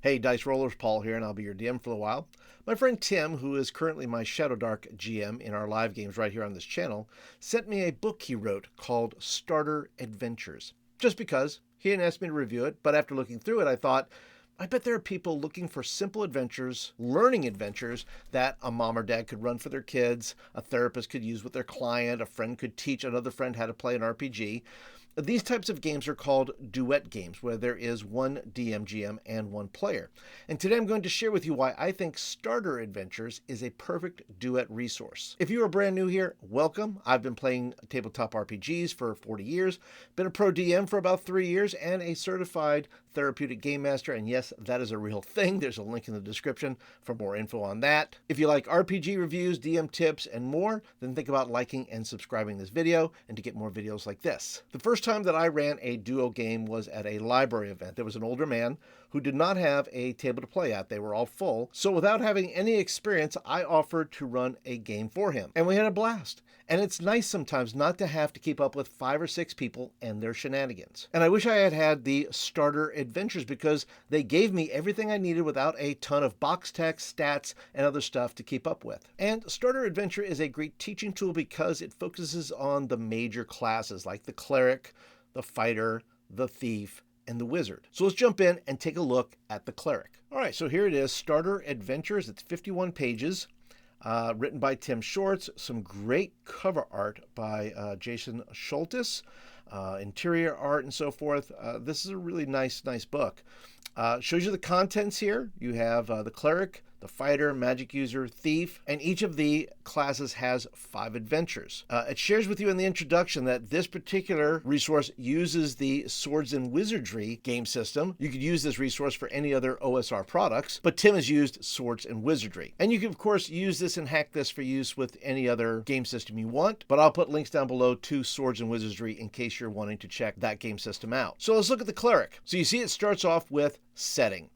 Hey, Dice Rollers, Paul here, and I'll be your DM for a while. My friend Tim, who is currently my Shadowdark GM in our live games right here on this channel, sent me a book he wrote called Starter Adventures. Just because. He didn't ask me to review it, but after looking through it, I thought, I bet there are people looking for simple adventures, learning adventures that a mom or dad could run for their kids, a therapist could use with their client, a friend could teach another friend how to play an RPG. These types of games are called duet games, where there is one DM, GM, and one player. And today I'm going to share with you why I think Starter Adventures is a perfect duet resource. If you are brand new here, welcome. I've been playing tabletop RPGs for 40 years, been a pro DM for about 3 years, and a certified therapeutic game master. And yes, that is a real thing. There's a link in the description for more info on that. If you like RPG reviews, DM tips, and more, then think about liking and subscribing this video and to get more videos like this. The first time that I ran a duo game was at a library event. There was an older man who did not have a table to play at. They were all full. So without having any experience, I offered to run a game for him. And we had a blast. And it's nice sometimes not to have to keep up with 5 or 6 people and their shenanigans. And I wish I had had the Starter Adventures because they gave me everything I needed without a ton of box text, stats, and other stuff to keep up with. And Starter Adventure is a great teaching tool because it focuses on the major classes like the cleric, the fighter, the thief, and the wizard. So let's jump in and take a look at the cleric. All right, so here it is, Starter Adventures. It's 51 pages. Written by Tim Shorts, some great cover art by Jason Schultes, interior art and so forth. This is a really nice book. Shows you the contents here. You have the cleric, the fighter, magic user, thief, and each of the classes has 5 adventures. It shares with you in the introduction that this particular resource uses the Swords and Wizardry game system. You could use this resource for any other OSR products, but Tim has used Swords and Wizardry. And you can, of course, use this and hack this for use with any other game system you want, but I'll put links down below to Swords and Wizardry in case you're wanting to check that game system out. So let's look at the cleric. So you see it starts off with setting,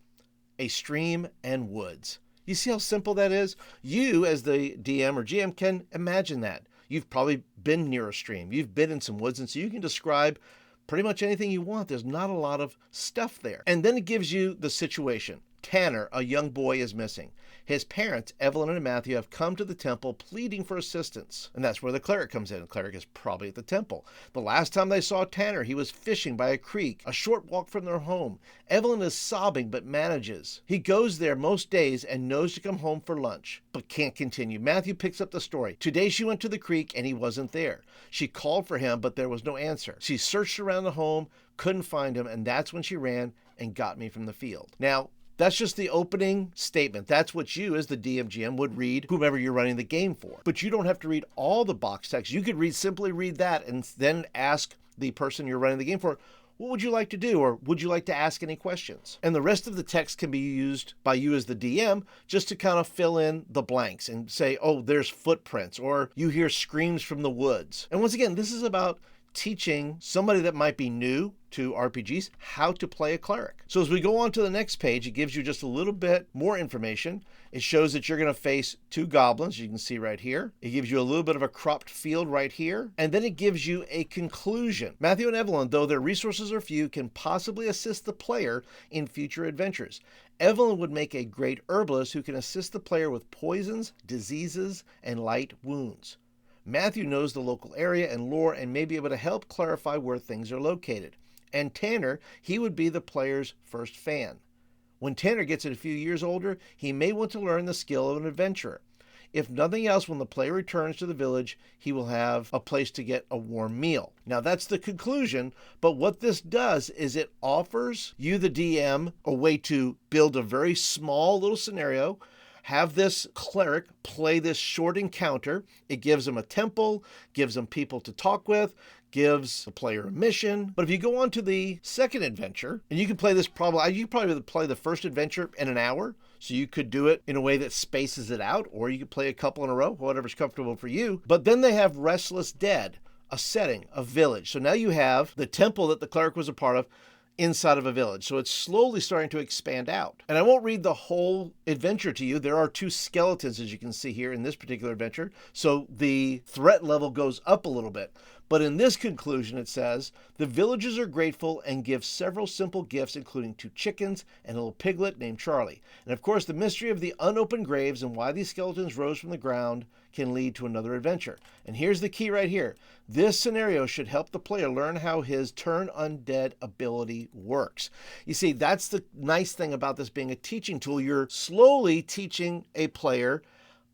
a stream and woods. You see how simple that is? You, as the DM or GM, can imagine that. You've probably been near a stream. You've been in some woods, and so you can describe pretty much anything you want. There's not a lot of stuff there. And then it gives you the situation. Tanner, a young boy, is missing. His parents, Evelyn and Matthew, have come to the temple pleading for assistance. And that's where the cleric comes in. The cleric is probably at the temple. The last time they saw Tanner, he was fishing by a creek, a short walk from their home. Evelyn is sobbing but manages. He goes there most days and knows to come home for lunch, but can't continue. Matthew picks up the story. Today she went to the creek and he wasn't there. She called for him, but there was no answer. She searched around the home, couldn't find him, and that's when she ran and got me from the field. Now, that's just the opening statement. That's what you, as the DM GM, would read whomever you're running the game for. But you don't have to read all the box text. You could simply read that and then ask the person you're running the game for, what would you like to do? Or would you like to ask any questions? And the rest of the text can be used by you as the DM just to kind of fill in the blanks and say, oh, there's footprints, or you hear screams from the woods. And once again, this is about teaching somebody that might be new to RPGs how to play a cleric. So as we go on to the next page, it gives you just a little bit more information. It shows that you're going to face 2 goblins, you can see right here. It gives you a little bit of a cropped field right here. And then it gives you a conclusion. Matthew and Evelyn, though their resources are few, can possibly assist the player in future adventures. Evelyn would make a great herbalist who can assist the player with poisons, diseases, and light wounds. Matthew knows the local area and lore and may be able to help clarify where things are located. And Tanner, he would be the player's first fan. When Tanner gets a few years older, he may want to learn the skill of an adventurer. If nothing else, when the player returns to the village, he will have a place to get a warm meal. Now that's the conclusion, but what this does is it offers you, the DM, a way to build a very small little scenario, have this cleric play this short encounter. It gives them a temple, gives them people to talk with, gives the player a mission. But if you go on to the second adventure, and you can play this you probably play the first adventure in an hour, so you could do it in a way that spaces it out, or you could play a couple in a row, whatever's comfortable for you. But then they have Restless Dead, a setting, a village. So now you have the temple that the cleric was a part of, inside of a village. So it's slowly starting to expand out. And I won't read the whole adventure to you. There are 2 skeletons, as you can see here in this particular adventure. So the threat level goes up a little bit. But in this conclusion, it says, the villagers are grateful and give several simple gifts, including 2 chickens and a little piglet named Charlie. And of course, the mystery of the unopened graves and why these skeletons rose from the ground can lead to another adventure. And here's the key right here. This scenario should help the player learn how his turn undead ability works. You see, that's the nice thing about this being a teaching tool. You're slowly teaching a player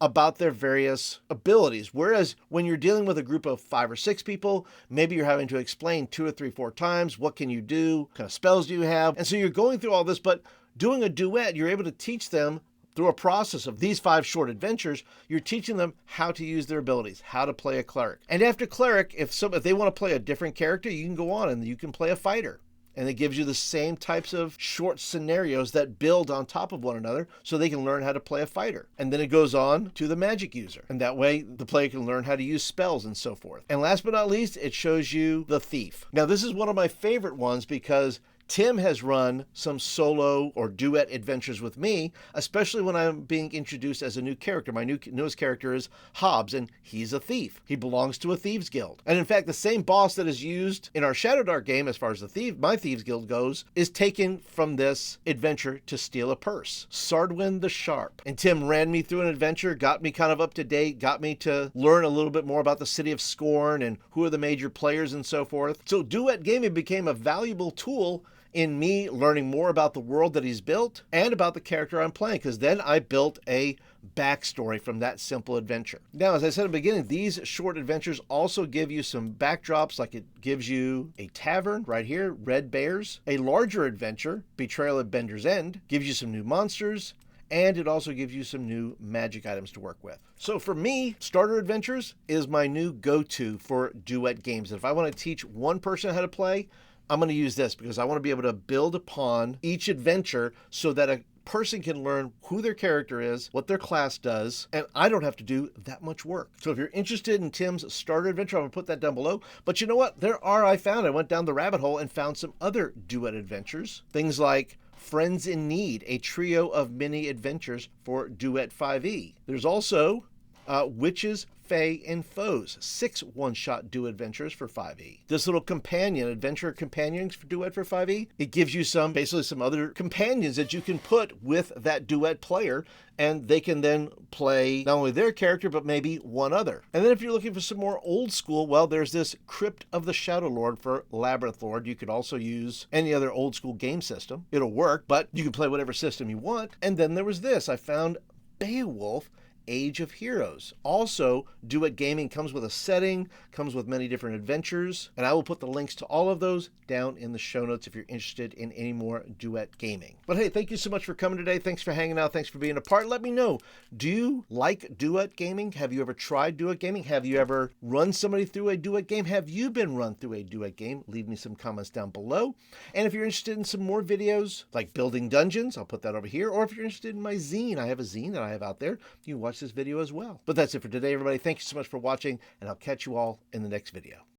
about their various abilities. Whereas when you're dealing with a group of 5 or 6 people, maybe you're having to explain 2 or 3, 4 times, what can you do, what kind of spells do you have? And so you're going through all this, but doing a duet, you're able to teach them through a process of these 5 short adventures. You're teaching them how to use their abilities, how to play a cleric. And after cleric, if they want to play a different character, you can go on and you can play a fighter. And it gives you the same types of short scenarios that build on top of one another so they can learn how to play a fighter. And then it goes on to the magic user. And that way the player can learn how to use spells and so forth. And last but not least, it shows you the thief. Now this is one of my favorite ones because Tim has run some solo or duet adventures with me, especially when I'm being introduced as a new character. My newest character is Hobbs, and he's a thief. He belongs to a thieves guild. And in fact, the same boss that is used in our Shadowdark game, as far as my thieves guild goes, is taken from this adventure to steal a purse. Sardwin the Sharp. And Tim ran me through an adventure, got me kind of up to date, got me to learn a little bit more about the City of Scorn and who are the major players and so forth. So Duet Gaming became a valuable tool in me learning more about the world that he's built and about the character I'm playing, because then I built a backstory from that simple adventure. Now, as I said at the beginning, these short adventures also give you some backdrops, like it gives you a tavern right here, Red Bears. A larger adventure, Betrayal at Bender's End, gives you some new monsters, and it also gives you some new magic items to work with. So for me, Starter Adventures is my new go-to for duet games. If I want to teach one person how to play, I'm going to use this because I want to be able to build upon each adventure so that a person can learn who their character is, what their class does, and I don't have to do that much work. So if you're interested in Tim's Starter Adventure, I'm going to put that down below. But you know what? I went down the rabbit hole and found some other duet adventures. Things like Friends in Need, a trio of mini adventures for Duet 5e. There's also Witches, Fae, and Foes, 6 one-shot duet adventures for 5e. This little adventure companions for duet for 5e, it gives you basically some other companions that you can put with that duet player, and they can then play not only their character, but maybe one other. And then if you're looking for some more old school, well, there's this Crypt of the Shadow Lord for Labyrinth Lord. You could also use any other old school game system. It'll work, but you can play whatever system you want. And then there was this. I found Beowulf, Age of Heroes. Also, Duet Gaming comes with a setting, comes with many different adventures, and I will put the links to all of those down in the show notes if you're interested in any more Duet Gaming. But hey, thank you so much for coming today. Thanks for hanging out. Thanks for being a part. Let me know, do you like Duet Gaming? Have you ever tried Duet Gaming? Have you ever run somebody through a Duet game? Have you been run through a Duet game? Leave me some comments down below. And if you're interested in some more videos like building dungeons, I'll put that over here. Or if you're interested in my zine, I have a zine that I have out there. You can watch this video as well. But that's it for today, everybody. Thank you so much for watching, and I'll catch you all in the next video.